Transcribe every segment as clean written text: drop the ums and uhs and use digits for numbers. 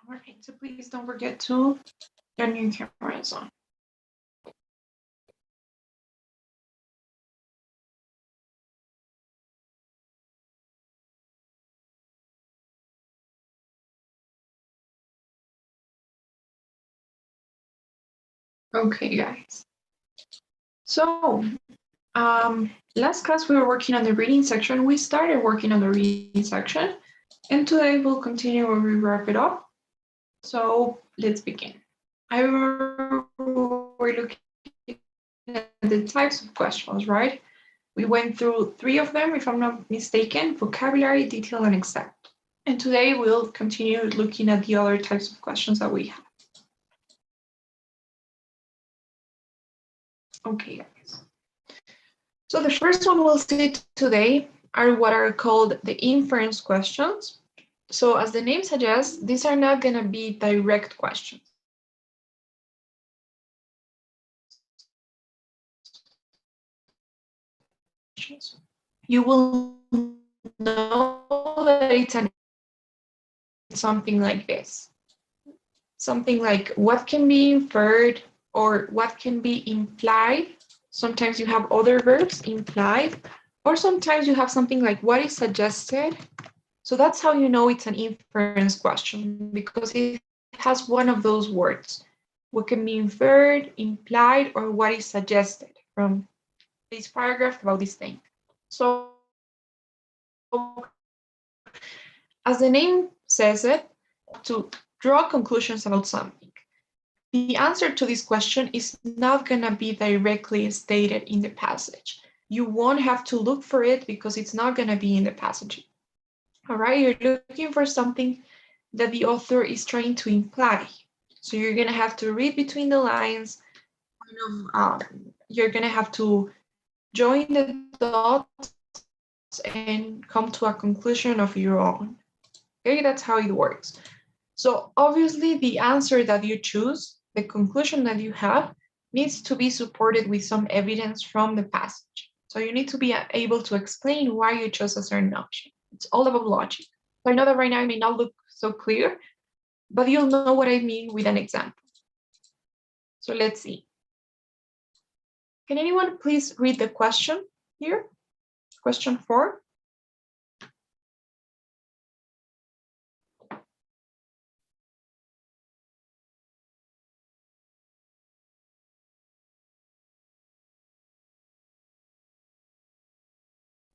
All right, so please don't forget to turn your cameras on. Okay, guys. So, last class we were working on the reading section. We started working on the reading section, and today we'll continue where we wrap it up. So let's begin. I remember we're looking at the types of questions, right? We went through 3 of them, if I'm not mistaken: vocabulary, detail, and exact. And today we'll continue looking at the other types of questions that we have. Okay, guys. So the first one we'll see today are what are called the inference questions. So as the name suggests, these are not going to be direct questions. You will know that it's something like this. Something like what can be inferred or what can be implied. Sometimes you have other verbs, implied, or sometimes you have something like what is suggested. So that's how you know it's an inference question, because it has one of those words. What can be inferred, implied, or what is suggested from this paragraph about this thing. So as the name says it, to draw conclusions about something. The answer to this question is not going to be directly stated in the passage. You won't have to look for it because it's not going to be in the passage. All right, you're looking for something that the author is trying to imply. So you're going to have to read between the lines. You're going to have to join the dots and come to a conclusion of your own. Okay, that's how it works. So obviously the answer that you choose, the conclusion that you have, needs to be supported with some evidence from the passage. So you need to be able to explain why you chose a certain option. It's all about logic. So I know that right now it may not look so clear, but you'll know what I mean with an example. So let's see. Can anyone please read the question here? Question 4.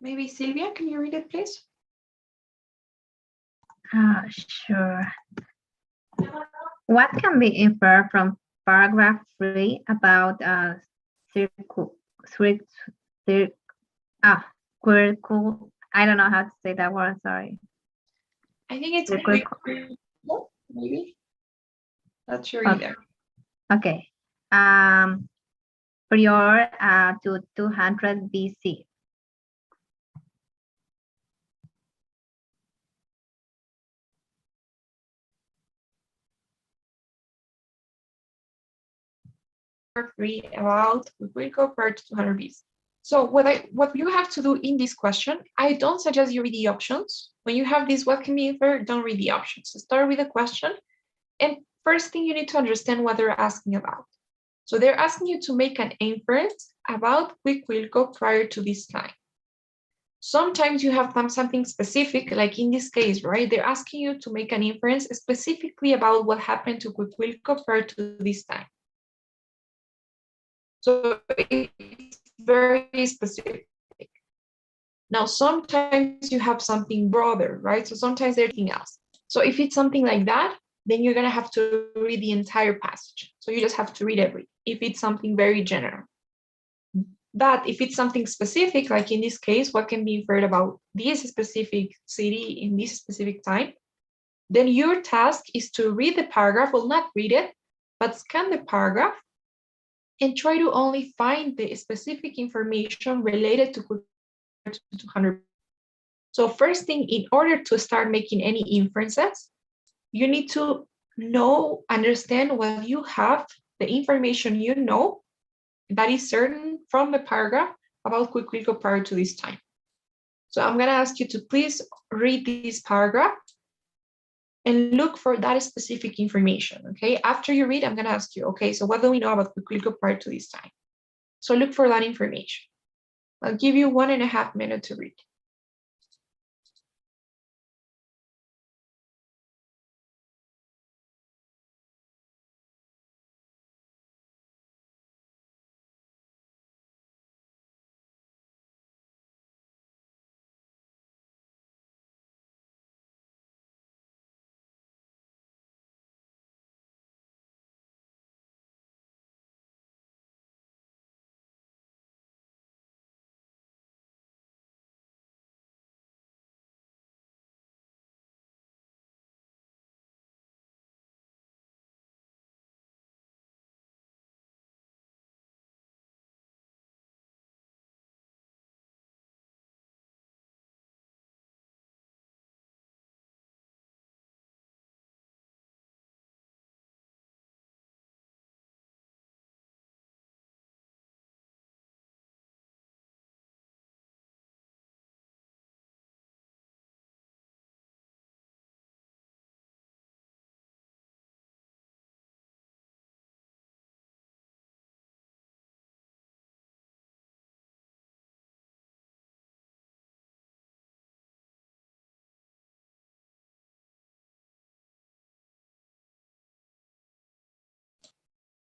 Maybe Sylvia, can you read it, please? Sure. What can be inferred from paragraph 3 about circle? I don't know how to say that word, sorry. I think it's maybe. Not sure either. Okay. Prior to 200 BC. Free about we compared to 200 BC. So what you have to do in this question, I don't suggest you read the options. When you have this what can be inferred, don't read the options. Start with the question, and first thing you need to understand what they're asking about. So they're asking you to make an inference about Huicuilco prior to this time. Sometimes you have something specific, like in this case, right? They're asking you to make an inference specifically about what happened to Huicuilco prior to this time. So it's very specific. Now, sometimes you have something broader, right? So sometimes there's anything else. So if it's something like that, then you're going to have to read the entire passage. So you just have to read everything if it's something very general. But if it's something specific, like in this case, what can be inferred about this specific city in this specific time, then your task is to read the paragraph, well, not read it, but scan the paragraph and try to only find the specific information related to 200. So first thing, in order to start making any inferences, you need to understand what you have, the information you know that is certain from the paragraph about Huicuilco prior to this time. So I'm going to ask you to please read this paragraph and look for that specific information, okay? After you read, I'm gonna ask you, okay, so what do we know about Cuicuilco prior to this time? So look for that information. I'll give you 1.5 minutes to read.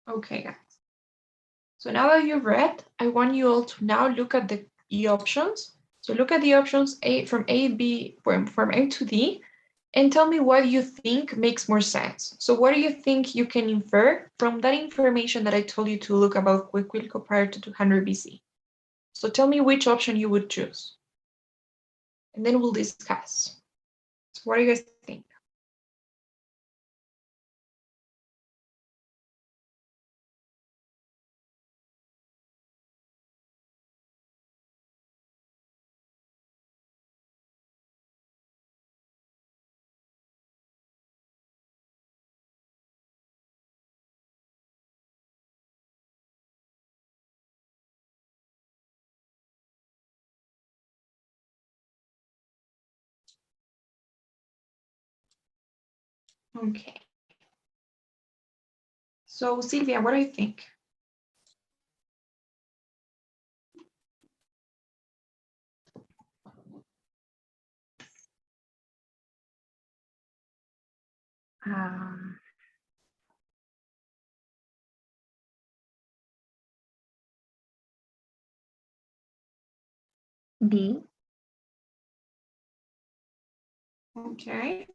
Okay, guys. So now that you've read, I want you all to now look at the options. So look at the options from A to D, and tell me what you think makes more sense. So what do you think you can infer from that information that I told you to look about Cuicuilco prior to 200 BC? So tell me which option you would choose. And then we'll discuss. So what do you guys think? Okay. So Sylvia, what do you think? Um, D. Okay.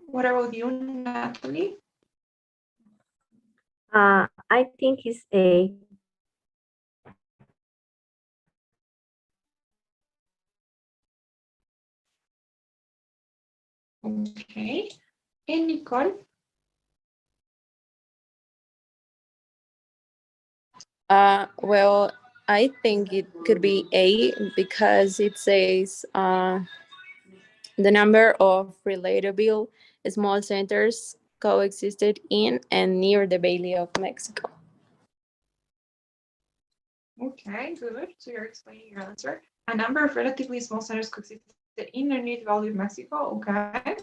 What about you, Natalie? I think it's A. Okay. And Nicole? Well, I think it could be A because it says the number of relatable small centers coexisted in and near the Valley of Mexico. Okay, good. So you're explaining your answer. A number of relatively small centers coexisted in and near the Valley of Mexico. Okay.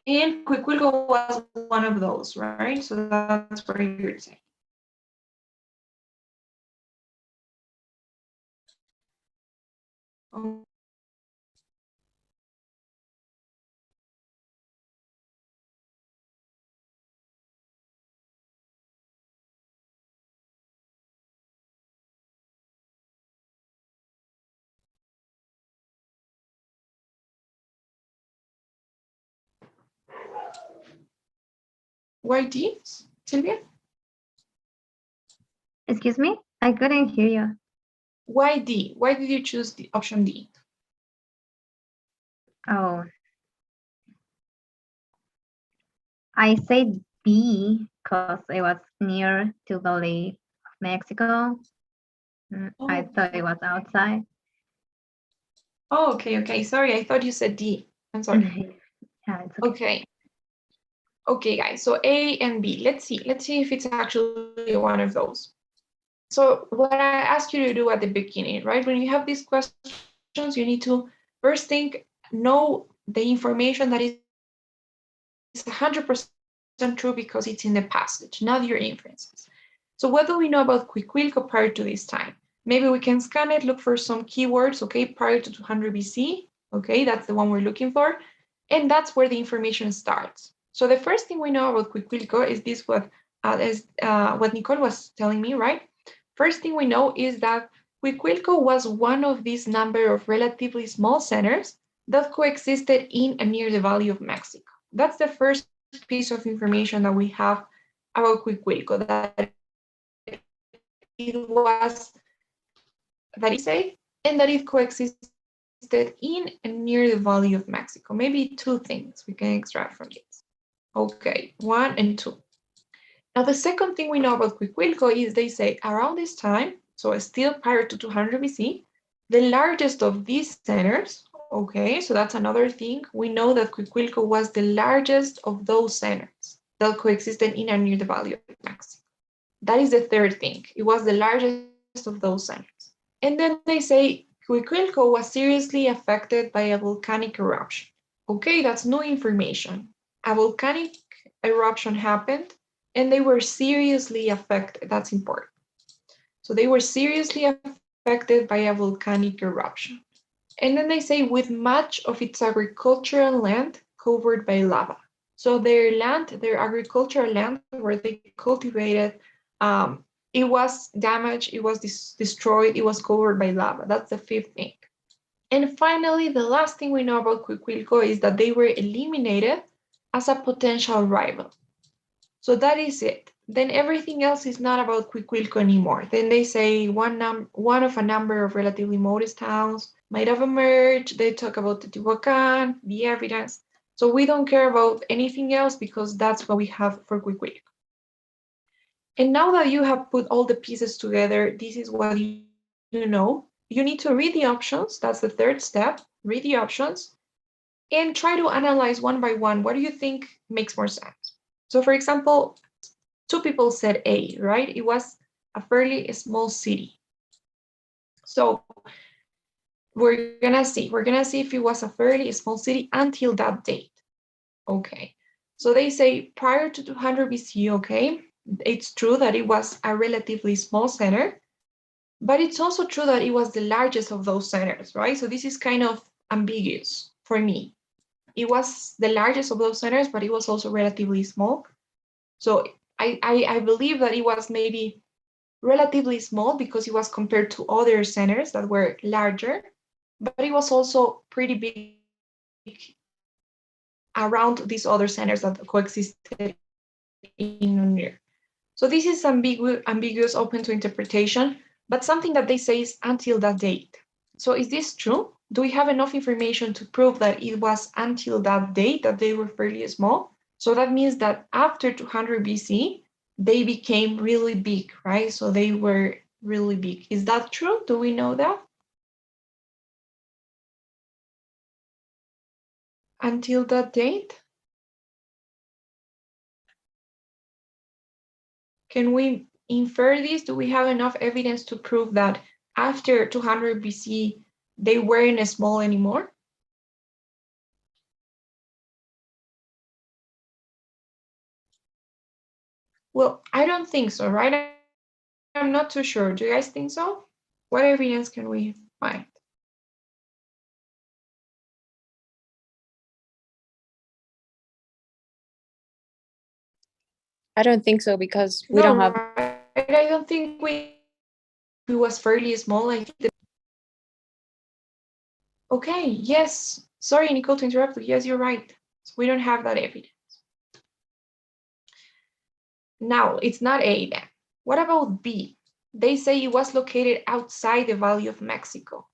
And Cuicuilco was one of those, right? So that's where you're saying. Oh. Why D, Sylvia? Excuse me? I couldn't hear you. Why D? Why did you choose the option D? Oh. I said B because it was near to the Lake of Mexico. I thought it was outside. Oh, okay. Sorry, I thought you said D. I'm sorry. Yeah, it's okay. Okay. Okay, guys. So A and B. Let's see. Let's see if it's actually one of those. So what I asked you to do at the beginning, right? When you have these questions, you need to first think, know the information that is 100% true because it's in the passage, not your inferences. So what do we know about Cuicuilco prior to this time? Maybe we can scan it, look for some keywords, okay, prior to 200 BC, okay, that's the one we're looking for, and that's where the information starts. So the first thing we know about Cuicuilco is this what Nicole was telling me, right? First thing we know is that Cuicuilco was one of these number of relatively small centers that coexisted in and near the Valley of Mexico. That's the first piece of information that we have about Cuicuilco, that it was, that is safe, and that it coexisted in and near the Valley of Mexico. Maybe two things we can extract from this. Okay, 1 and 2. Now, the second thing we know about Cuicuilco is they say around this time, so still prior to 200 BC, the largest of these centers, okay, so that's another thing. We know that Cuicuilco was the largest of those centers that coexisted in and near the Valley of Mexico. That is the third thing. It was the largest of those centers. And then they say Cuicuilco was seriously affected by a volcanic eruption. Okay, that's new information. A volcanic eruption happened and they were seriously affected. That's important. So they were seriously affected by a volcanic eruption. And then they say with much of its agricultural land covered by lava. So their land, their agricultural land where they cultivated, it was damaged, it was destroyed, it was covered by lava. That's the fifth thing. And finally, the last thing we know about Cuicuilco is that they were eliminated as a potential rival. So that is it. Then everything else is not about Cuicuilco anymore. Then they say one of a number of relatively modest towns might have emerged. They talk about Teotihuacan, the evidence. So we don't care about anything else because that's what we have for Cuicuilco. And now that you have put all the pieces together, this is what you know. You need to read the options. That's the third step. Read the options and try to analyze one by one. What do you think makes more sense? So for example, two people said A, right? It was a fairly small city. So we're gonna see if it was a fairly small city until that date. Okay, so they say prior to 200 BC, okay, it's true that it was a relatively small center, but it's also true that it was the largest of those centers, right? So this is kind of ambiguous for me. It was the largest of those centers, but it was also relatively small. So I believe that it was maybe relatively small because it was compared to other centers that were larger, but it was also pretty big around these other centers that coexisted in and near. So this is ambiguous, open to interpretation, but something that they say is until that date. So is this true? Do we have enough information to prove that it was until that date that they were fairly small? So that means that after 200 BC, they became really big, right? So they were really big. Is that true? Do we know that? Until that date? Can we infer this? Do we have enough evidence to prove that after 200 BC, they weren't small anymore? Well, I don't think so, right? I'm not too sure. Do you guys think so? What evidence can we find? I don't think so because we don't have. Right? I don't think it was fairly small. I think okay, yes. Sorry, Nicole, to interrupt you. Yes, you're right. So we don't have that evidence. Now, it's not A then. What about B? They say it was located outside the Valley of Mexico.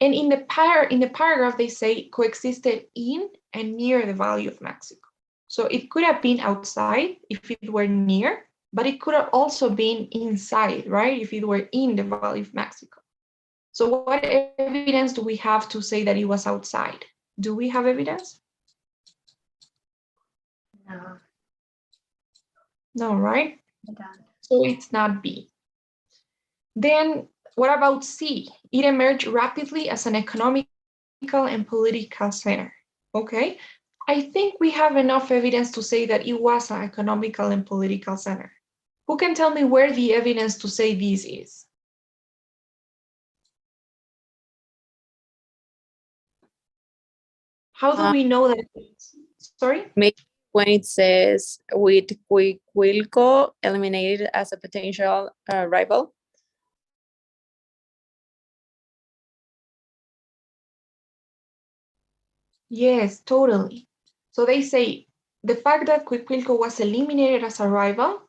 And in the paragraph, they say coexisted in and near the Valley of Mexico. So it could have been outside if it were near, but it could have also been inside, right? If it were in the Valley of Mexico. So what evidence do we have to say that it was outside? Do we have evidence? No, No, right? I don't. So it's not B. Then what about C? It emerged rapidly as an economical and political center. Okay, I think we have enough evidence to say that it was an economical and political center. Who can tell me where the evidence to say this is? How do we know that? Sorry? Maybe when it says with Wilco eliminated as a potential rival. Yes, totally. So they say the fact that Cuicuilco was eliminated as a rival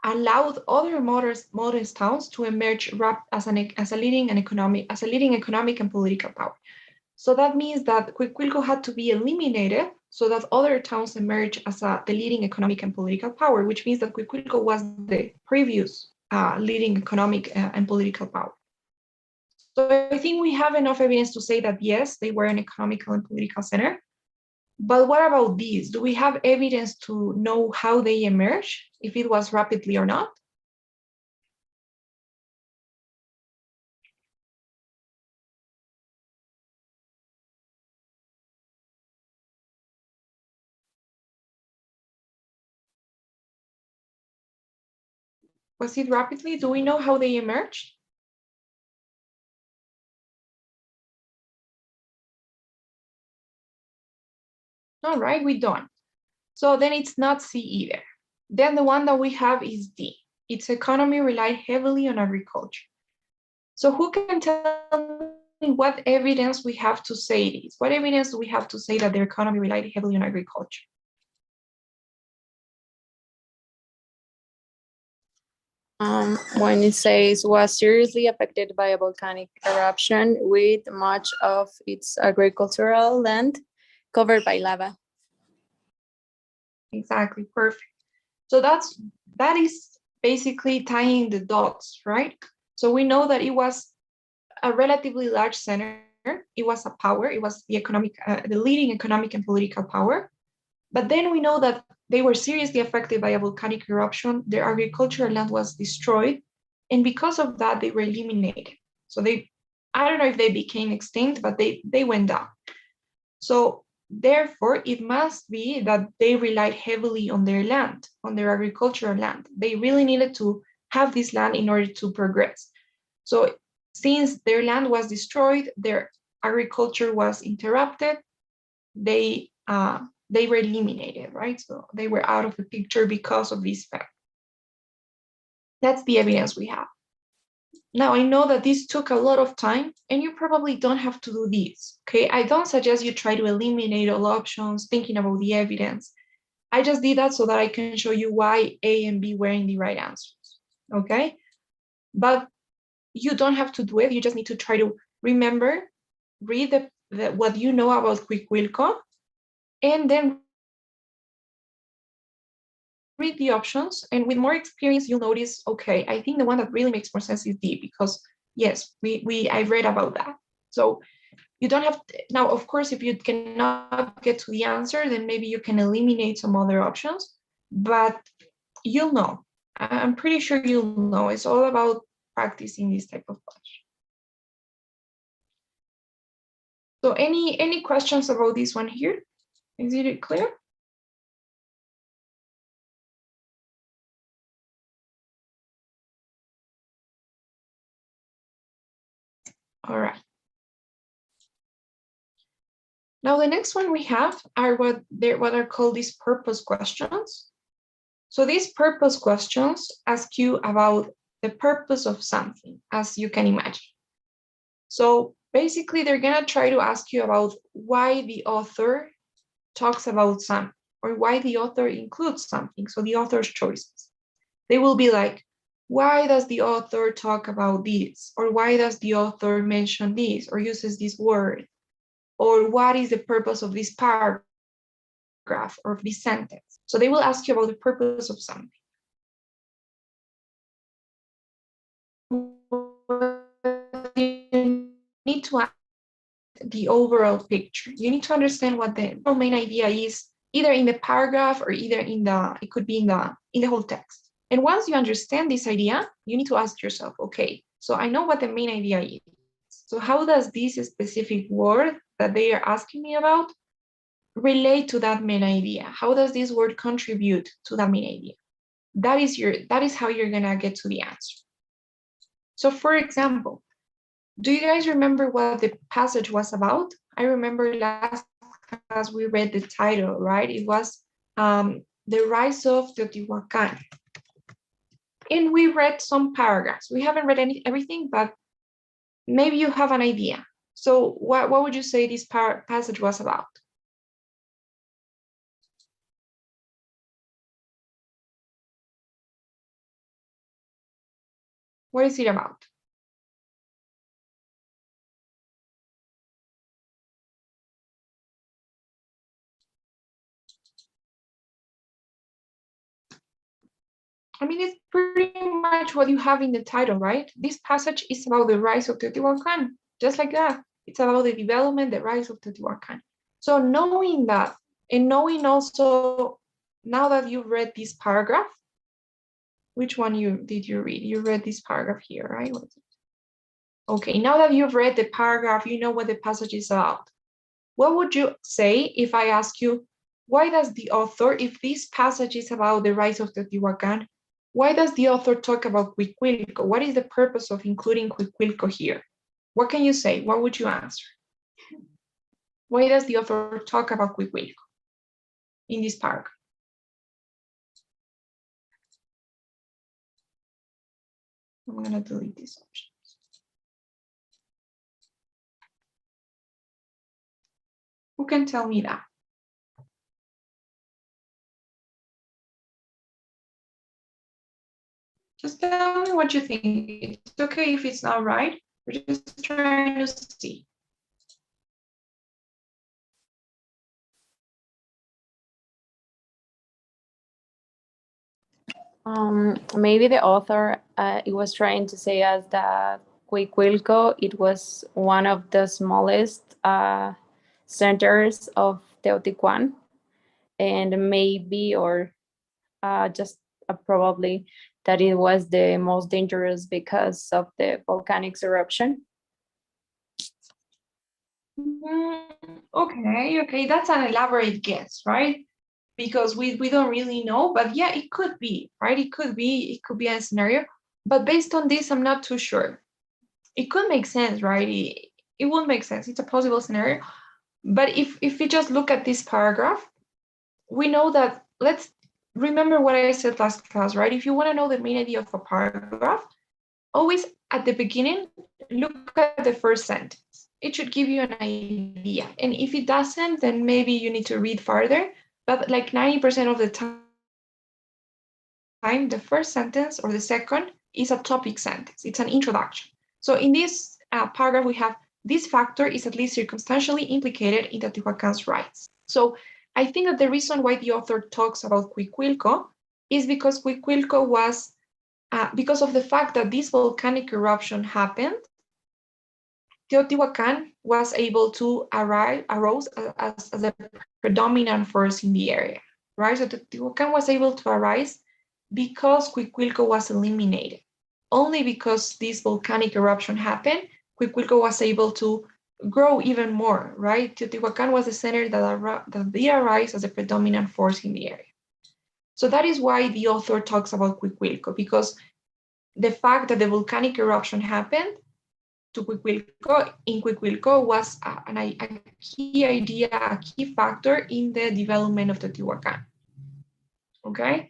allowed other modest towns to emerge as a leading economic and political power. So that means that Cuicuilco had to be eliminated so that other towns emerge as the leading economic and political power, which means that Cuicuilco was the previous leading economic and political power. So I think we have enough evidence to say that yes, they were an economical and political center. But what about these? Do we have evidence to know how they emerged, if it was rapidly or not? Was it rapidly? Do we know how they emerged? All right, we don't. So then it's not C either. Then the one that we have is D. Its economy relied heavily on agriculture. So who can tell me what evidence we have to say this? What evidence do we have to say that their economy relied heavily on agriculture? When it says was seriously affected by a volcanic eruption with much of its agricultural land covered by lava. Exactly, perfect. So that is basically tying the dots, right? So we know that it was a relatively large center. It was a power. It was the leading economic and political power. But then we know that they were seriously affected by a volcanic eruption. Their agricultural land was destroyed, and because of that, they were eliminated. So I don't know if they became extinct, but they went down. So therefore, it must be that they relied heavily on their land, on their agricultural land. They really needed to have this land in order to progress. So since their land was destroyed, their agriculture was interrupted, they were eliminated, right? So they were out of the picture because of this fact. That's the evidence we have. Now, I know that this took a lot of time, and you probably don't have to do this, okay? I don't suggest you try to eliminate all options thinking about the evidence. I just did that so that I can show you why A and B weren't the right answers, okay? But you don't have to do it. You just need to try to remember, read what you know about Cuicuilco, and then read the options. And with more experience, you'll notice, okay, I think the one that really makes more sense is D, because yes, I read about that. So you don't have to, now, of course, if you cannot get to the answer, then maybe you can eliminate some other options, but you'll know. I'm pretty sure you'll know. It's all about practicing this type of question. So any questions about this one here? Is it clear? All right. Now the next one we have are what are called these purpose questions. So these purpose questions ask you about the purpose of something, as you can imagine. So basically, they're gonna try to ask you about why the author talks about something, or why the author includes something, so the author's choices. They will be like, why does the author talk about this? Or why does the author mention this or uses this word? Or what is the purpose of this paragraph or of this sentence? So they will ask you about the purpose of something. You need to ask the overall picture. You need to understand what the main idea is, either in the paragraph or either it could be in the whole text. And once you understand this idea, you need to ask yourself, okay, so I know what the main idea is. So how does this specific word that they are asking me about relate to that main idea? How does this word contribute to that main idea? That is how you're gonna get to the answer. So for example, do you guys remember what the passage was about? I remember last class we read the title, right? It was The Rise of Teotihuacan. And we read some paragraphs. We haven't read everything, but maybe you have an idea. So what would you say this passage was about? What is it about? I mean, it's pretty much what you have in the title, right? This passage is about the rise of Teotihuacan, just like that. It's about the development, the rise of Teotihuacan. So knowing that, and knowing also, now that you've read this paragraph, which one did you read? You read this paragraph here, right? Okay, now that you've read the paragraph, you know what the passage is about. What would you say if I ask you, why does the author, if this passage is about the rise of Teotihuacan, why does the author talk about Cuicuilco? What is the purpose of including Cuicuilco here? What can you say? What would you answer? Why does the author talk about Cuicuilco in this paragraph? I'm gonna delete these options. Who can tell me that? Just tell me what you think. It's okay if it's not right. We're just trying to see. Maybe the author it was trying to say us that Cuicuilco, it was one of the smallest centers of Teotihuacan, and maybe or just probably that it was the most dangerous because of the volcanic eruption. Okay, that's an elaborate guess, right? Because we don't really know, but yeah, it could be, right? It could be a scenario, but based on this, I'm not too sure. It could make sense, right? It would make sense. It's a possible scenario. But if we just look at this paragraph, we know that, let's remember what I said last class, right? If you want to know the main idea of a paragraph, always at the beginning, look at the first sentence. It should give you an idea. And if it doesn't, then maybe you need to read farther. But like 90% of the time, the first sentence or the second is a topic sentence. It's an introduction. So in this paragraph, we have this factor is at least circumstantially implicated in Teotihuacan's rights. So I think that the reason why the author talks about Cuicuilco is because Cuicuilco was, because of the fact that this volcanic eruption happened, Teotihuacan was able to arose as a predominant force in the area, right? So Teotihuacan was able to arise because Cuicuilco was eliminated. Only because this volcanic eruption happened, Cuicuilco was able to grow even more, right? Teotihuacan was the center that did arise as a predominant force in the area. So that is why the author talks about Cuicuilco, because the fact that the volcanic eruption happened to Cuicuilco was a key idea, a key factor in the development of Teotihuacan. Okay,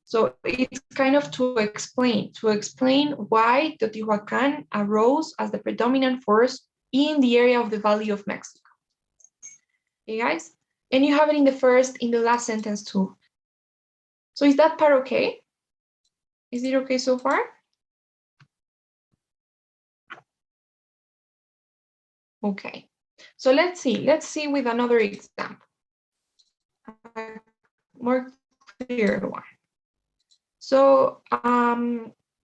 so it's kind of to explain why Teotihuacan arose as the predominant force in the area of the Valley of Mexico. Okay, guys, and you have it in the last sentence too. So is that part okay? Is it okay so far? Okay, so let's see with another example, more clear one. So,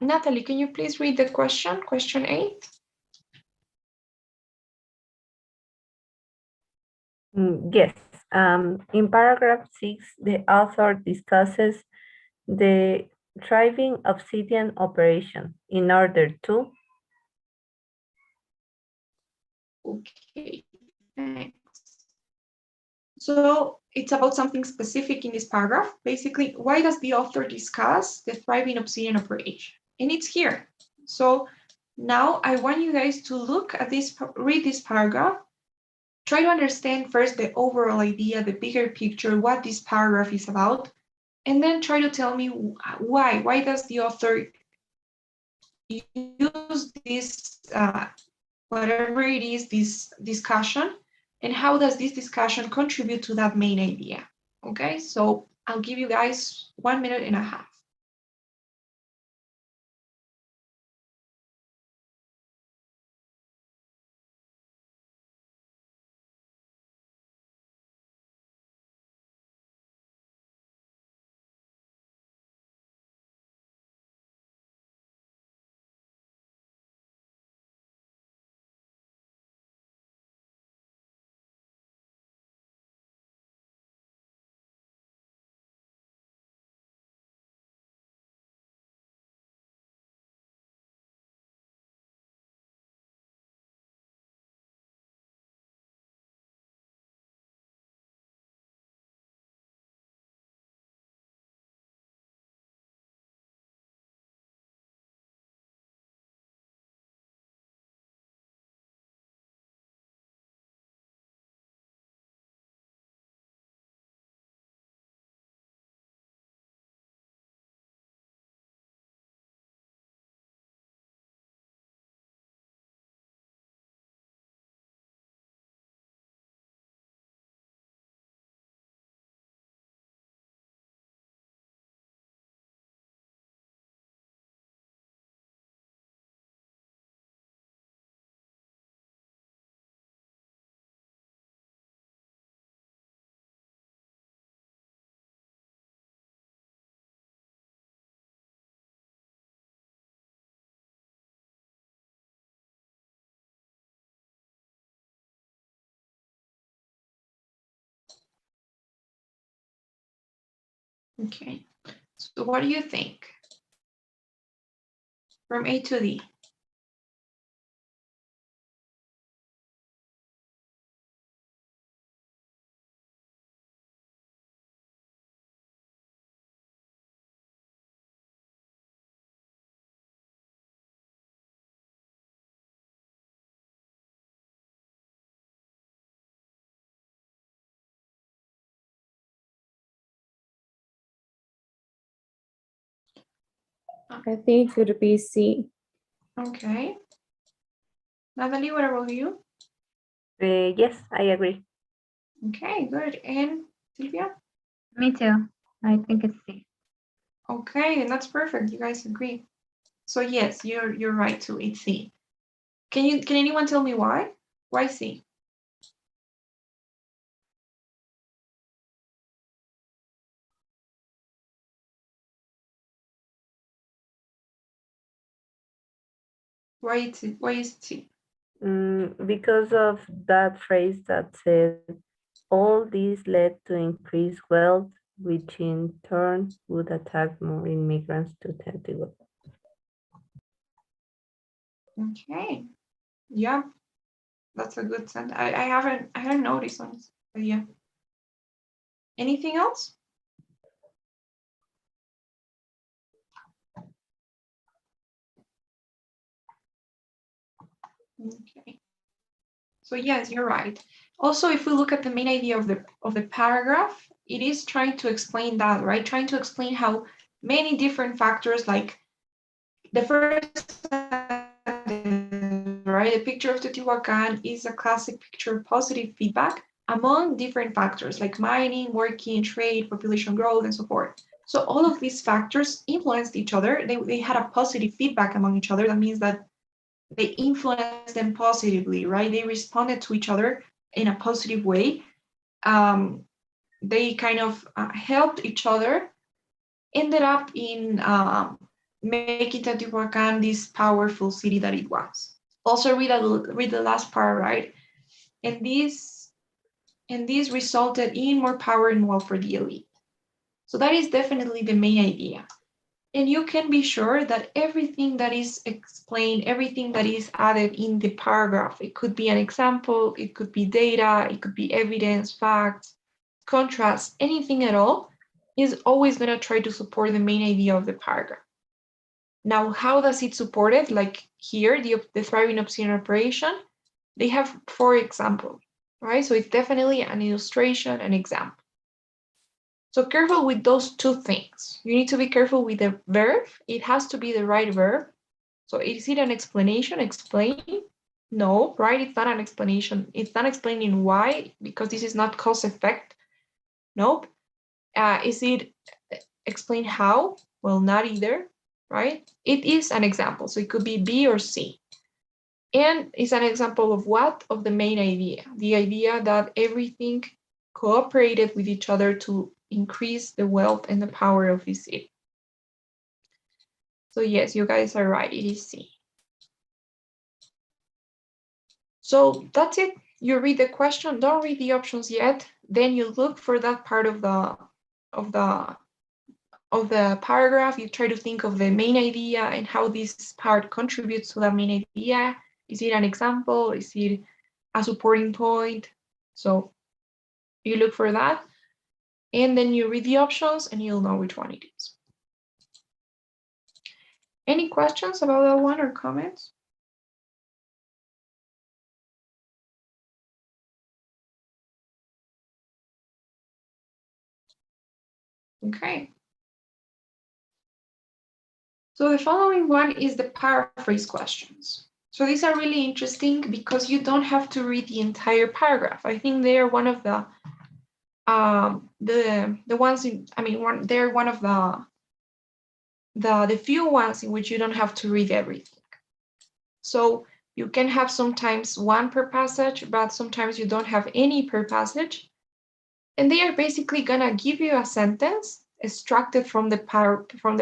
Natalie, can you please read the question 8? Yes. In paragraph 6, the author discusses the thriving obsidian operation in order to. Okay, thanks. So it's about something specific in this paragraph. Basically, why does the author discuss the thriving obsidian operation? And it's here. So now I want you guys to look at this, read this paragraph, try to understand first the overall idea, the bigger picture, what this paragraph is about, and then try to tell me why. Why does the author use this, whatever it is, this discussion, and how does this discussion contribute to that main idea? Okay, so I'll give you guys 1.5 minutes. Okay, so what do you think? From A to D. I think it could be C. Okay. Natalie, what about you? Yes, I agree. Okay, good. And Sylvia? Me too. I think it's C. Okay, and that's perfect. You guys agree. So yes, you're right too. It's C. Can anyone tell me why? Why C? Why is it C? Because of that phrase that said, all these led to increased wealth, which in turn would attract more immigrants to Teotihuacan. Okay. Yeah, that's a good sentence. I haven't noticed on this, but yeah. Anything else? Okay. So yes, you're right. Also, if we look at the main idea of the paragraph, it is trying to explain that, right? Trying to explain how many different factors, like the first, right? The picture of Teotihuacan is a classic picture of positive feedback among different factors like mining, working, trade, population growth, and so forth. So all of these factors influenced each other. They had a positive feedback among each other. That means that they influenced them positively, right? They responded to each other in a positive way. They kind of helped each other, ended up in making Teotihuacan this powerful city that it was. Also read the last part, right? And this resulted in more power and wealth for the elite. So that is definitely the main idea. And you can be sure that everything that is explained, everything that is added in the paragraph, it could be an example, it could be data, it could be evidence, facts, contrast, anything at all, is always going to try to support the main idea of the paragraph. Now, how does it support it? Like here, the thriving obsidian operation, they have 4 examples, right? So it's definitely an illustration, an example. So careful with those 2 things. You need to be careful with the verb. It has to be the right verb. So is it an explanation, explain? No, right? It's not an explanation. It's not explaining why, because this is not cause effect. Nope. Is it explain how? Well, not either, right? It is an example. So it could be B or C. And it's an example of what? Of the main idea. The idea that everything cooperated with each other to increase the wealth and the power of the city. So yes, you guys are right. It is C. So that's it. You read the question, don't read the options yet. Then you look for that part of the paragraph. You try to think of the main idea and how this part contributes to that main idea. Is it an example? Is it a supporting point? So you look for that, and then you read the options and you'll know which one it is. Any questions about that one or comments? Okay. So the following one is the paraphrase questions. So these are really interesting because you don't have to read the entire paragraph. I think they are one of the ones in, they're one of the few ones in which you don't have to read everything. So you can have sometimes one per passage, but sometimes you don't have any per passage. And they are basically gonna give you a sentence extracted from the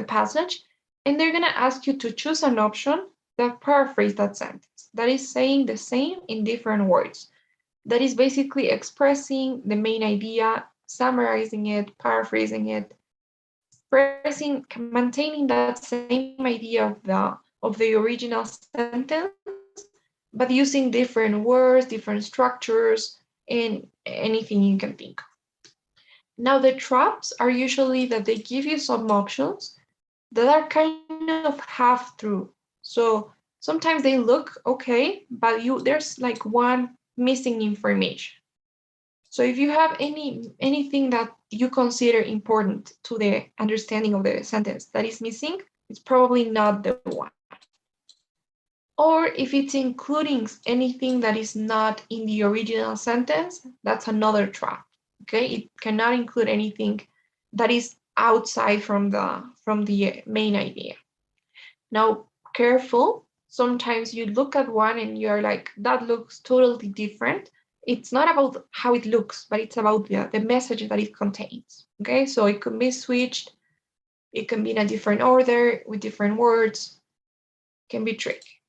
passage, and they're gonna ask you to choose an option that paraphrase that sentence, that is saying the same in different words, that is basically expressing the main idea, summarizing it, paraphrasing it, maintaining that same idea of the original sentence, but using different words, different structures, and anything you can think of. Now, the traps are usually that they give you some options that are kind of half true. So sometimes they look okay, but there's like one missing information. So if you have anything that you consider important to the understanding of the sentence that is missing, it's probably not the one. Or if it's including anything that is not in the original sentence, that's another trap. Okay, it cannot include anything that is outside from the main idea. Now, careful. Sometimes you look at one and you're like, that looks totally different. It's not about how it looks, but it's about the message that it contains. Okay, so it could be switched. It can be in a different order with different words. It can be tricky.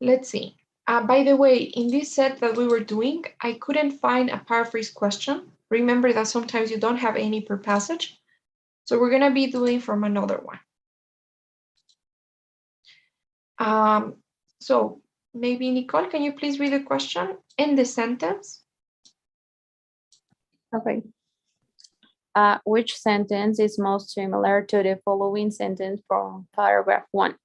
Let's see. By the way, in this set that we were doing, I couldn't find a paraphrase question. Remember that sometimes you don't have any per passage. So we're going to be doing from another one. So maybe Nicole, can you please read the question and the sentence? Okay. Which sentence is most similar to the following sentence from paragraph 1?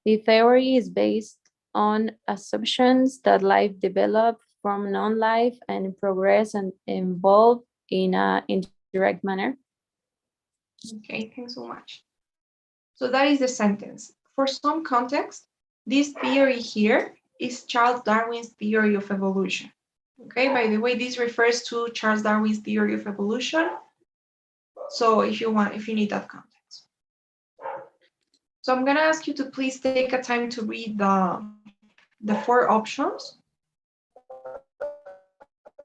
The theory is based on assumptions that life develops from non-life and progress and evolve in an indirect manner. Okay, thanks so much. So that is the sentence. For some context, this theory here is Charles Darwin's theory of evolution. Okay, by the way, this refers to Charles Darwin's theory of evolution. So if you need that context. So I'm gonna ask you to please take a time to read the 4 options.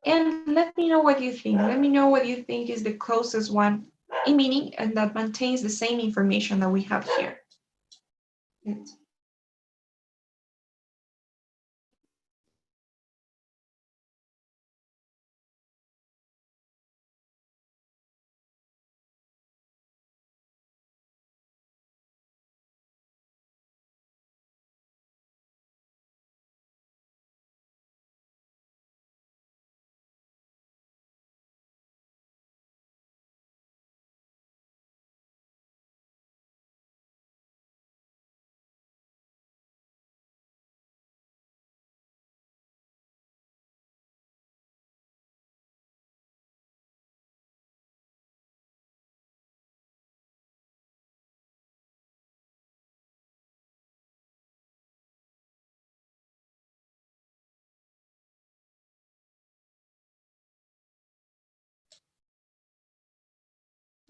And let me know what you think. Let me know what you think is the closest one in meaning and that maintains the same information that we have here.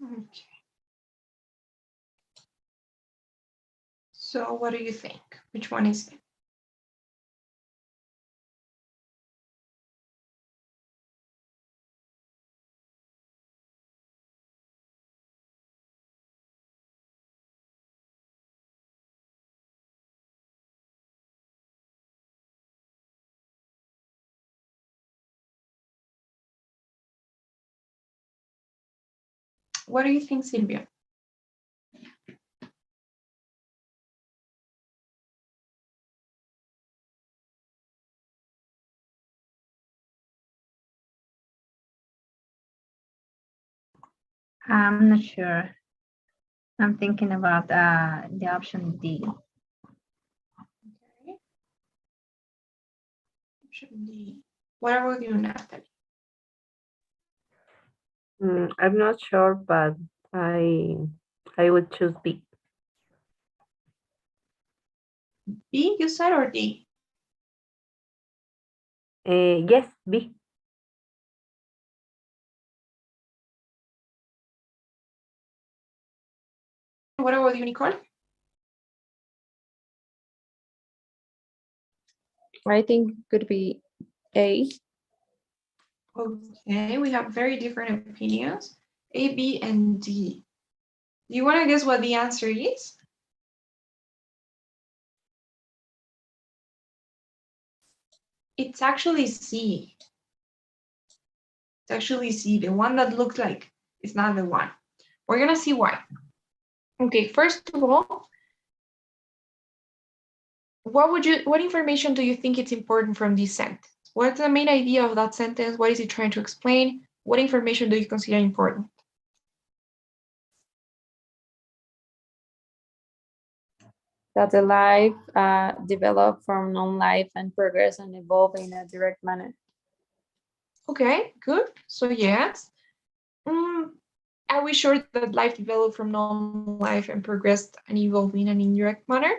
Okay. So what do you think? Which one is it? What do you think, Silvia? I'm not sure. I'm thinking about the option D. Okay. Option D. What about you, Natalie? I'm not sure, but I would choose B. B, you said, or D? Yes, B. What about you, Nicole? I think could be A. Okay, we have very different opinions. A, B, and D. Do you want to guess what the answer is? It's actually C. It's actually C. The one that looks like it's not the one. We're gonna see why. Okay, first of all, what information do you think it's important from this sentence? What's the main idea of that sentence? What is it trying to explain? What information do you consider important? That the life develop from non-life and progress and evolve in a direct manner. Okay, good. So yes. Are we sure that life developed from non-life and progressed and evolved in an indirect manner?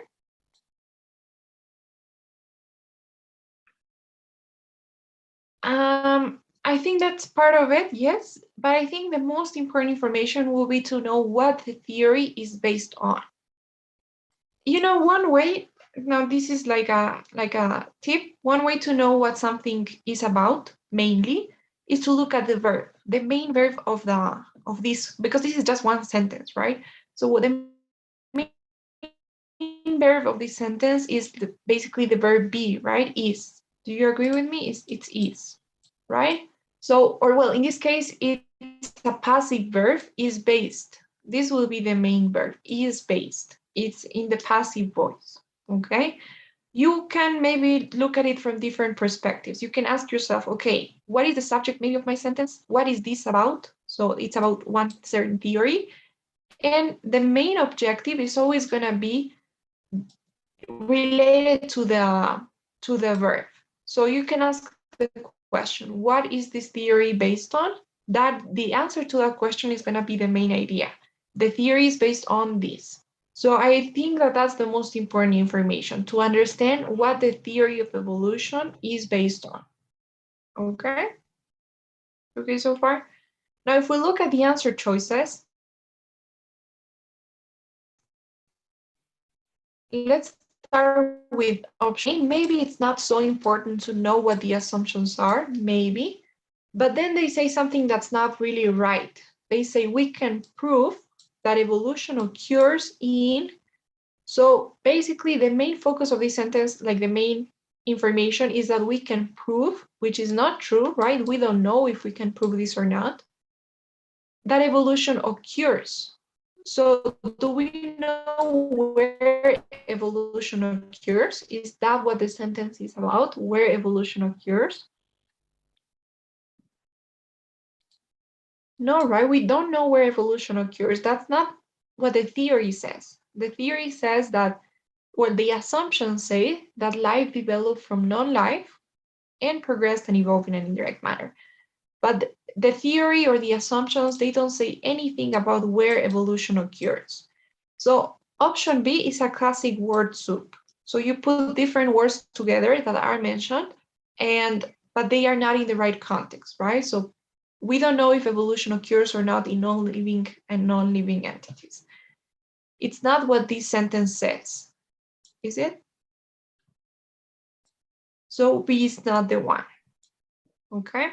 I think that's part of it, yes. But I think the most important information will be to know what the theory is based on. You know, one way, now this is like a tip, one way to know what something is about mainly is to look at the verb, the main verb of this, because this is just one sentence, right? So the main verb of this sentence is basically the verb be, right? Is. Do you agree with me? It's is, right? So, or well, in this case, it's a passive verb, is based. This will be the main verb, is based. It's in the passive voice, okay? You can maybe look at it from different perspectives. You can ask yourself, okay, what is the subject maybe of my sentence? What is this about? So it's about one certain theory. And the main objective is always going to be related to the verb. So you can ask the question, what is this theory based on? That the answer to that question is going to be the main idea. The theory is based on this. So I think that that's the most important information, to understand what the theory of evolution is based on. Okay? Okay so far? Now, if we look at the answer choices, let's start with option A. Maybe it's not so important to know what the assumptions are, maybe, but then they say something that's not really right. They say we can prove that evolution occurs in. So basically the main focus of this sentence, like the main information, is that we can prove, which is not true, right? We don't know if we can prove this or not, that evolution occurs. So do we know where evolution occurs? Is that what the sentence is about, where evolution occurs? No, right? We don't know where evolution occurs. That's not what the theory says. The theory says that, well, the assumptions say that life developed from non-life and progressed and evolved in an indirect manner. But the theory or the assumptions, they don't say anything about where evolution occurs. So option B is a classic word soup. So you put different words together that are mentioned, but they are not in the right context, right? So we don't know if evolution occurs or not in non-living and non-living entities. It's not what this sentence says, is it? So B is not the one, okay?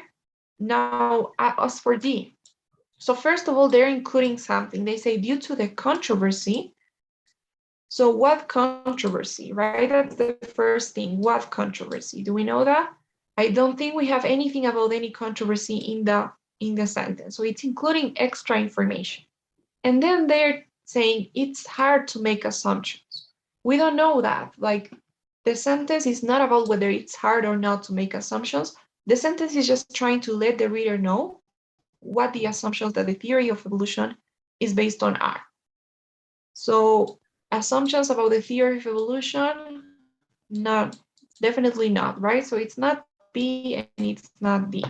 Now, as for D, so first of all, they're including something. They say due to the controversy. So what controversy, right? That's the first thing. What controversy? Do we know that? I don't think we have anything about any controversy in the sentence. So it's including extra information. And then they're saying it's hard to make assumptions. We don't know that. Like, the sentence is not about whether it's hard or not to make assumptions. The sentence is just trying to let the reader know what the assumptions that the theory of evolution is based on are. So assumptions about the theory of evolution, not, definitely not, right? So it's not B and it's not D.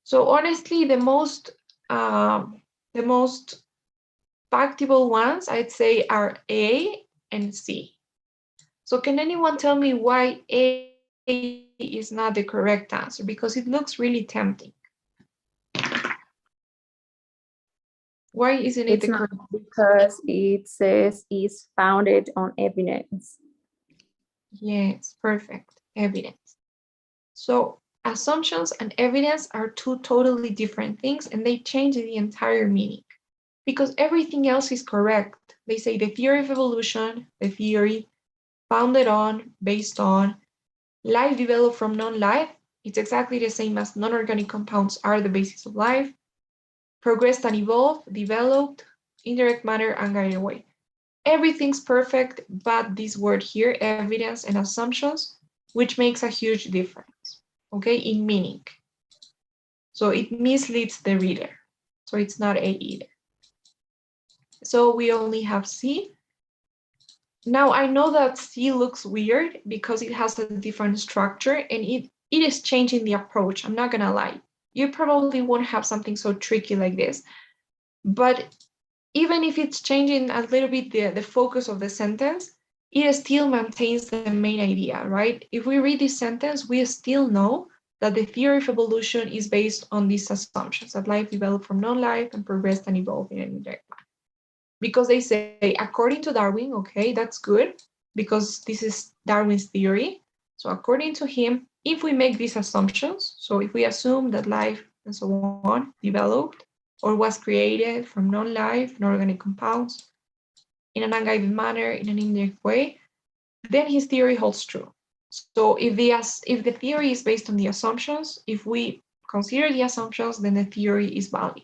So honestly, the most factible ones, I'd say, are A and C. So can anyone tell me why A is not the correct answer? Because it looks really tempting. Why isn't it It's the not correct? because it says is founded on evidence. Yes, perfect. Evidence. So assumptions and evidence are two totally different things, and they change the entire meaning because everything else is correct. They say the theory of evolution, the theory founded on, based on, life developed from non-life. It's exactly the same as non-organic compounds are the basis of life. Progressed and evolved, developed, indirect matter, and guided away. Everything's perfect, but this word here, evidence and assumptions, which makes a huge difference, okay, in meaning. So it misleads the reader. So it's not A either. So we only have C. Now I know that C looks weird because it has a different structure and it is changing the approach. I'm not gonna lie. You probably won't have something so tricky like this, but even if it's changing a little bit the focus of the sentence, it still maintains the main idea, right? If we read this sentence, we still know that the theory of evolution is based on these assumptions, that life developed from non-life and progressed and evolved in an indirect manner. Because they say, according to Darwin, okay, that's good, because this is Darwin's theory. So according to him, if we make these assumptions, so if we assume that life and so on developed or was created from non-life, non-organic compounds in an unguided manner, in an indirect way, then his theory holds true. So if the theory is based on the assumptions, if we consider the assumptions, then the theory is valid.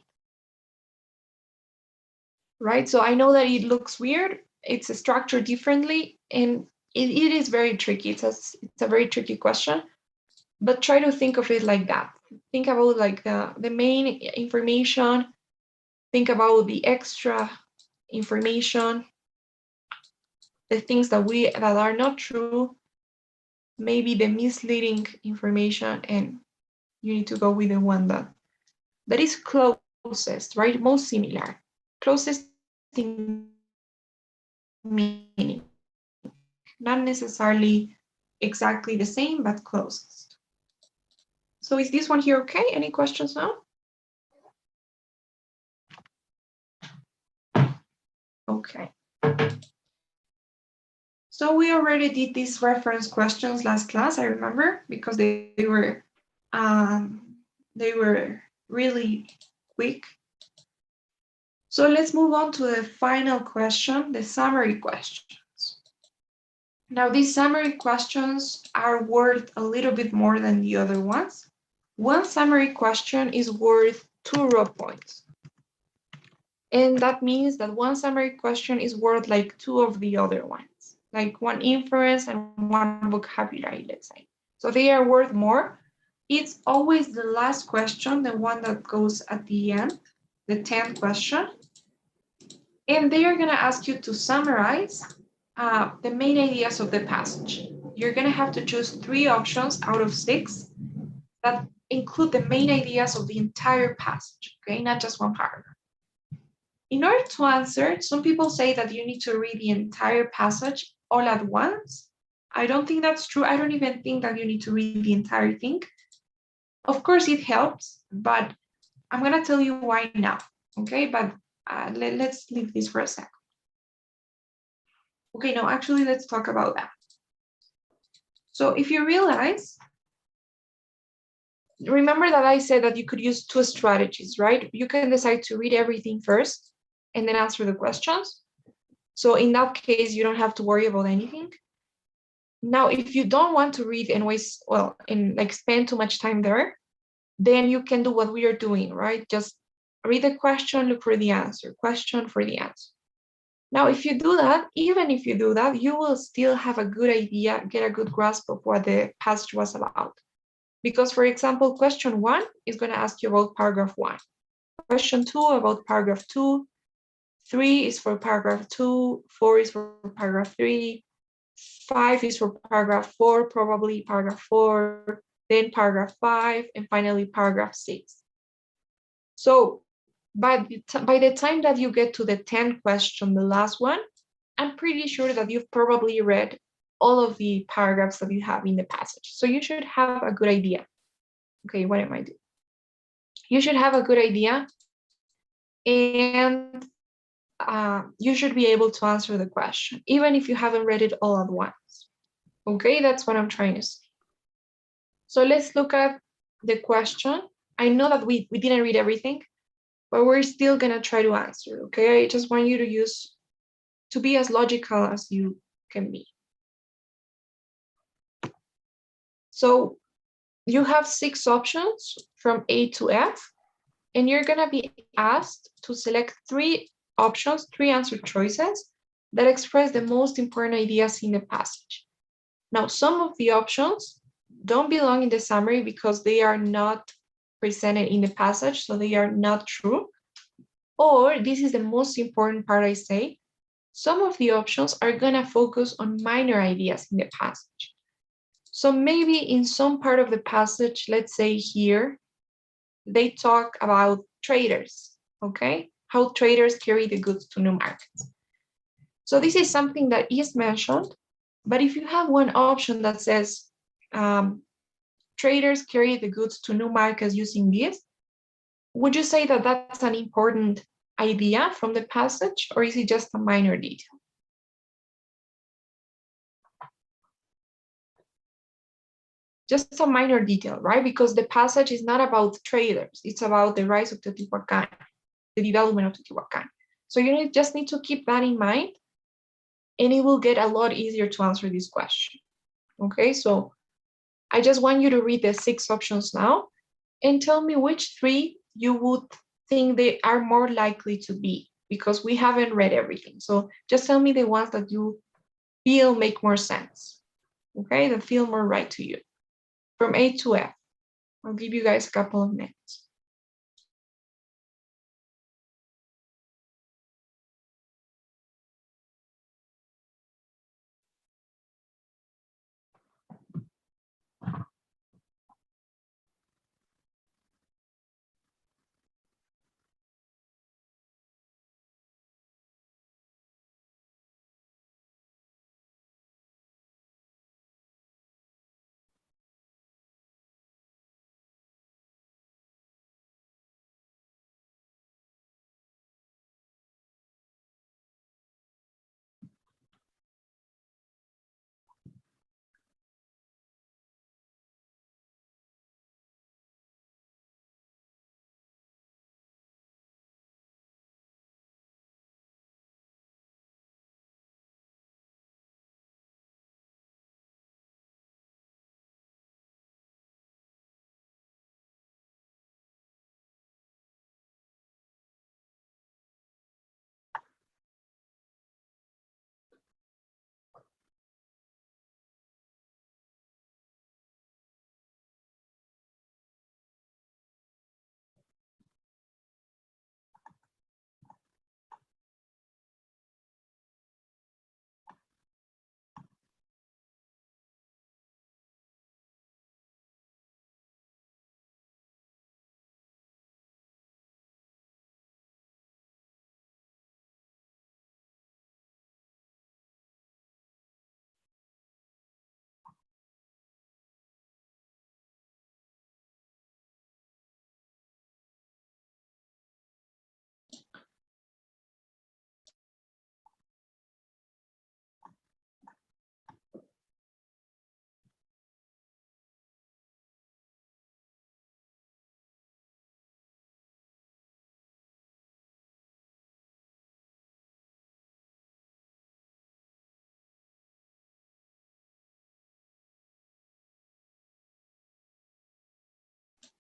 Right? So I know that it looks weird, it's structured differently, and it is very tricky. It's a very tricky question, but try to think of it like that. Think about like the main information, think about the extra information, the things that are not true, maybe the misleading information, and you need to go with the one that is closest, right? Most similar, closest in meaning, not necessarily exactly the same, but closest. So is this one here okay? Any questions now? Okay. So we already did these reference questions last class, I remember, because they were really quick. So let's move on to the final question, the summary questions. Now these summary questions are worth a little bit more than the other ones. One summary question is worth 2 raw points. And that means that one summary question is worth like 2 of the other ones, like 1 inference and 1 vocabulary, let's say. So they are worth more. It's always the last question, the one that goes at the end, the 10th question. And they are gonna ask you to summarize the main ideas of the passage. You're gonna have to choose 3 options out of 6 that include the main ideas of the entire passage, okay? Not just one paragraph. In order to answer, some people say that you need to read the entire passage all at once. I don't think that's true. I don't even think that you need to read the entire thing. Of course, it helps, but I'm gonna tell you why now, okay? But let's leave this for a second. Okay, no, actually, let's talk about that. So if you realize, remember that I said that you could use two strategies, right? You can decide to read everything first and then answer the questions. So in that case, you don't have to worry about anything. Now, if you don't want to read and waste, well, and like spend too much time there, then you can do what we are doing, right? Just read the question, look for the answer, question for the answer. Now, if you do that, even if you do that, you will still have a good idea, get a good grasp of what the passage was about. Because, for example, question 1 is going to ask you about paragraph 1. Question 2 about paragraph 2. 3 is for paragraph 2. 4 is for paragraph 3. 5 is for paragraph 4, probably paragraph 4, then paragraph 5, and finally paragraph 6. So by the time that you get to the 10th question, the last one, I'm pretty sure that you've probably read all of the paragraphs that you have in the passage. So you should have a good idea. Okay, what am I doing? You should have a good idea, and you should be able to answer the question, even if you haven't read it all at once. Okay, that's what I'm trying to say. So let's look at the question. I know that we didn't read everything, but we're still gonna try to answer, okay? I just want you to be as logical as you can be. So you have 6 options from A to F, and you're gonna be asked to select 3 options, 3 answer choices that express the most important ideas in the passage. Now, some of the options don't belong in the summary because they are not presented in the passage, so they are not true. Or, this is the most important part I say, some of the options are gonna focus on minor ideas in the passage. So maybe in some part of the passage, let's say here, they talk about traders, okay? How traders carry the goods to new markets. So this is something that is mentioned, but if you have one option that says traders carry the goods to new markets using this, would you say that that's an important idea from the passage, or is it just a minor detail? Just a minor detail, right? Because the passage is not about traders, it's about the rise of Teotihuacan, the development of Teotihuacan. So you just need to keep that in mind, and it will get a lot easier to answer this question. Okay, so I just want you to read the 6 options now and tell me which 3 you would think they are more likely to be, because we haven't read everything. So just tell me the ones that you feel make more sense, okay, that feel more right to you. From A to F. I'll give you guys a couple of minutes.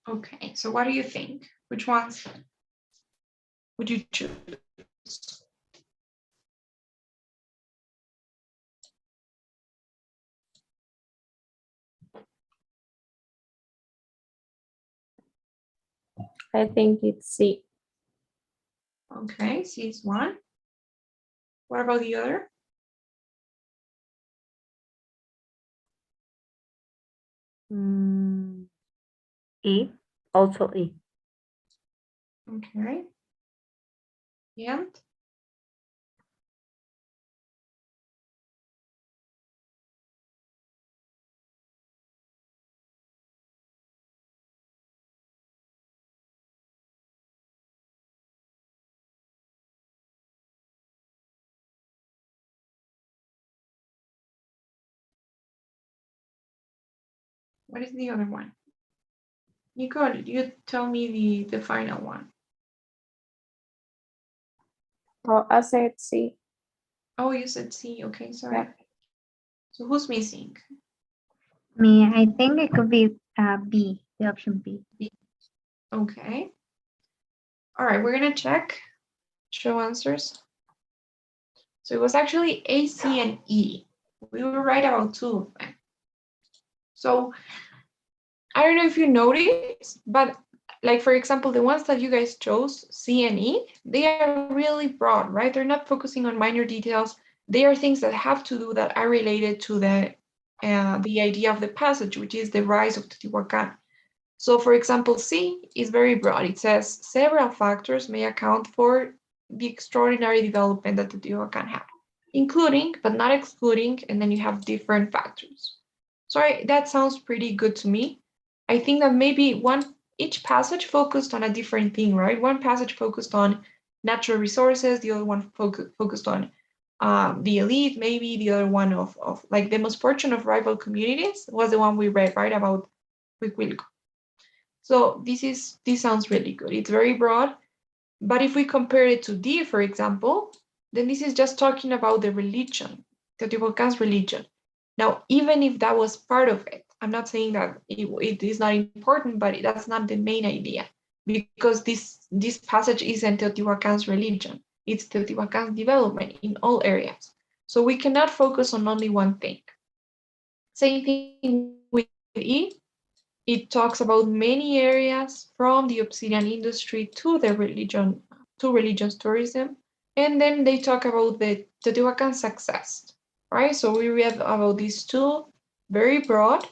Okay, so what do you think? Which ones would you choose? I think it's C. Okay, C is one. What about the other? E, also E. Okay. And what is the other one? Nicole, you tell me the final one. Oh, I said C. Oh, you said C. Okay, sorry. Yeah. So who's missing? Me, I think it could be B, the option B. Okay. All right, we're gonna check. Show answers. So it was actually A, C, and E. We were right about two of them. So I don't know if you noticed, but like for example, the ones that you guys chose, C and E, they are really broad, right? They're not focusing on minor details. They are things that have to do that are related to the idea of the passage, which is the rise of Teotihuacan. So for example, C is very broad. It says several factors may account for the extraordinary development that Teotihuacan had, including, but not excluding, and then you have different factors. So that sounds pretty good to me. I think that maybe each passage focused on a different thing, right? One passage focused on natural resources, the other one focused on the elite, maybe the other one of like the misfortune of rival communities was the one we read, right, about Huicuilco. So this sounds really good. It's very broad, but if we compare it to D, for example, then this is just talking about the religion, Teotihuacan's religion. Now, even if that was part of it, I'm not saying that it is not important, but that's not the main idea, because this passage isn't Teotihuacan's religion. It's Teotihuacan's development in all areas. So we cannot focus on only one thing. Same thing with E. It talks about many areas from the obsidian industry to the religion, to religious tourism. And then they talk about the Teotihuacan success, right? So we read about these two, very broad,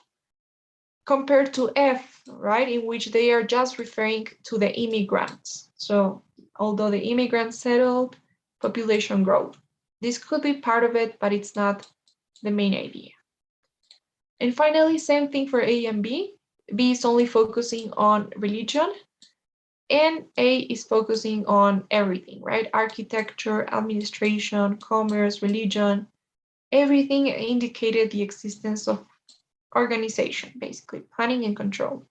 compared to F, right? In which they are just referring to the immigrants. So although the immigrants settled, population growth. This could be part of it, but it's not the main idea. And finally, same thing for A and B. B is only focusing on religion, and A is focusing on everything, right? Architecture, administration, commerce, religion, everything indicated the existence of organization, basically, planning and control.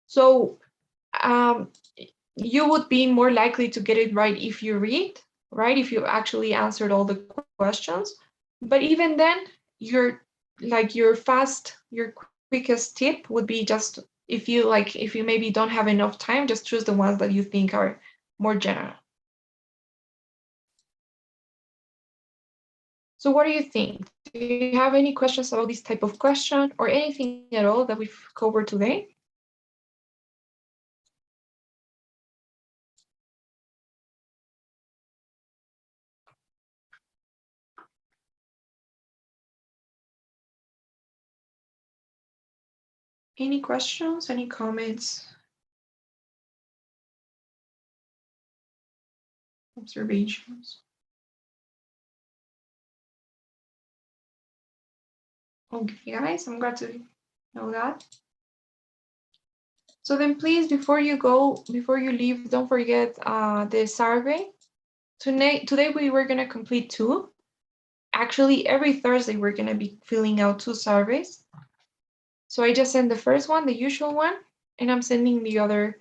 So you would be more likely to get it right if you read, right? If you actually answered all the questions. But even then, your quickest tip would be just if you maybe don't have enough time, just choose the ones that you think are more general. So what do you think? Do you have any questions about this type of question or anything at all that we've covered today? Any questions, any comments, observations? Okay, guys, I'm glad to know that. So then please, before you leave, don't forget the survey. Today we were gonna complete two. Actually, every Thursday we're gonna be filling out two surveys. So I just sent the first one, the usual one, and I'm sending the other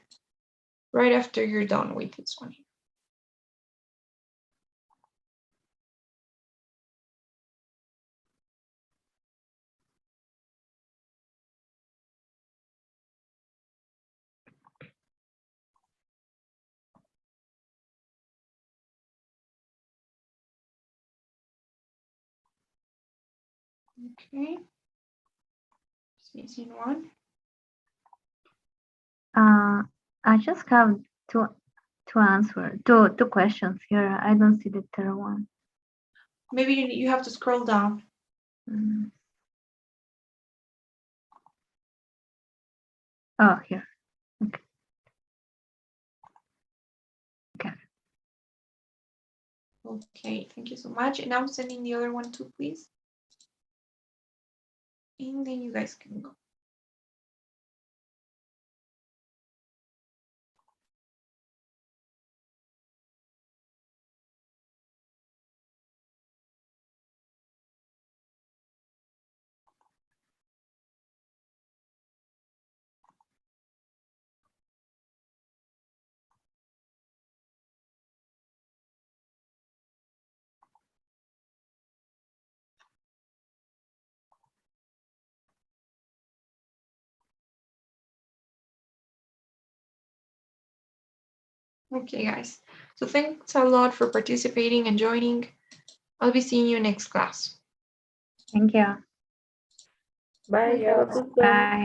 right after you're done with this one. Okay. Just missing one. I just have two answers, two questions here. I don't see the third one. Maybe you have to scroll down. Mm. Oh, here. Okay. Okay, thank you so much. And I'm sending the other one too, please. And then you guys can go. Okay, guys. So thanks a lot for participating and joining. I'll be seeing you next class. Thank you. Bye. Have a good one. Bye.